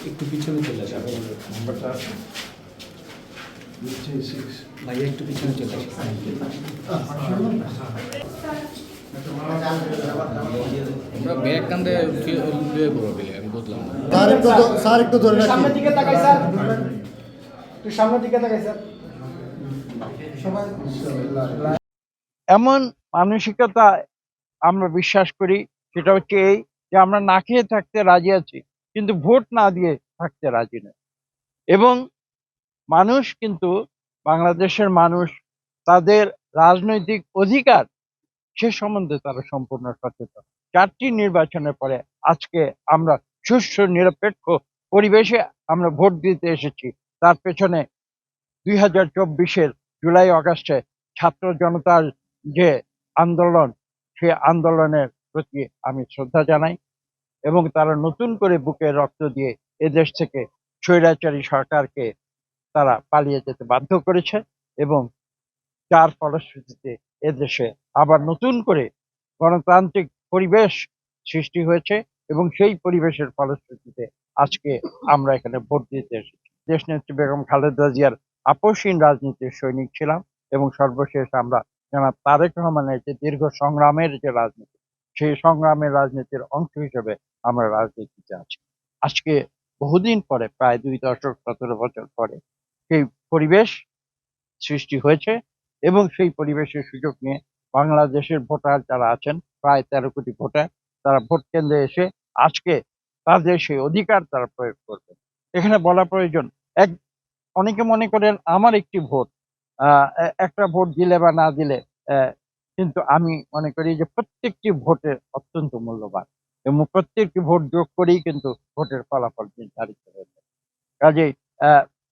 একটু পিছনে চলে যাবে নাম্বারটা ভাইয়া একটু পিছনে চলে আসে আমরা ব্যাগ কান্দে লুয়ে পড়ো বলে আমি বুঝলাম না স্যার একটু ধরে রাখি সামনের দিকে তাকাই স্যার তুই সামনের দিকে তাকাই স্যার সবাই এমন মানসিকতা আমরা বিশ্বাস করি, সেটা হচ্ছে এই যে আমরা না খেয়ে থাকতে রাজি আছি কিন্তু ভোট না দিয়ে থাকতে রাজি নয়। এবং মানুষ কিন্তু, বাংলাদেশের মানুষ তাদের রাজনৈতিক অধিকার সে সম্বন্ধে তারা সম্পূর্ণ সচেতন। 4টি নির্বাচনের পরে আজকে আমরা সুষ্ঠু নিরপেক্ষ পরিবেশে আমরা ভোট দিতে এসেছি। তার পেছনে 2024-এর জুলাই আগস্টে ছাত্র জনতার যে আন্দোলন, সে আন্দোলনের প্রতি আমি শ্রদ্ধা জানাই এবং তারা নতুন করে বুকে রক্ত দিয়ে এদেশ থেকে স্বৈরাচারী সরকারকে তারা পালিয়ে যেতে বাধ্য করেছে এবং যার ফলশ্রুতিতে এদেশে আবার নতুন করে গণতান্ত্রিক পরিবেশ সৃষ্টি হয়েছে এবং সেই পরিবেশের ফলশ্রুতিতে আজকে আমরা এখানে ভোট দিতে এসেছি। দেশনেত্রী বেগম খালেদা জিয়ার আপোষহীন রাজনীতির সৈনিক ছিলাম এবং সর্বশেষ আমরা জনাব তারেক রহমানের যে দীর্ঘ সংগ্রামের যে রাজনীতি, সেই সংগ্রামের রাজনীতির অংশ হিসেবে আমরা রাজনীতিতে আছি। আজকে বহুদিন পরে, প্রায় 2 দশক 17 বছর পরে সেই পরিবেশ সৃষ্টি হয়েছে এবং সেই পরিবেশের সুযোগ নিয়ে বাংলাদেশের ভোটার যারা আছেন, প্রায় 13 কোটি ভোটার, তারা ভোট কেন্দ্রে এসে আজকে তাদের সেই অধিকার তারা প্রয়োগ করবে। এখানে বলা প্রয়োজন, অনেকে মনে করেন আমার একটি ভোট, একটা ভোট দিলে বা না দিলে, কিন্তু আমি মনে করি যে প্রত্যেকটি ভোটের অত্যন্ত মূল্যবান এবং প্রত্যেকটি ভোট যোগ করেই কিন্তু ভোটের ফলাফল নির্ধারিত হয়েছে। কাজেই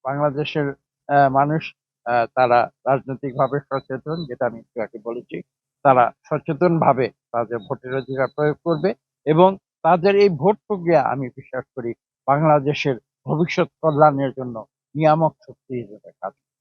বাংলাদেশের মানুষ তারা রাজনৈতিকভাবে সচেতন, যেটা আমি একটু আগে বলেছি। তারা সচেতনভাবে তাদের ভোটের অধিকার প্রয়োগ করবে এবং তাদের এই ভোট প্রক্রিয়া আমি বিশ্বাস করি বাংলাদেশের ভবিষ্যৎ কল্যাণের জন্য নিয়ামক শক্তি হিসেবে কাজ করবে।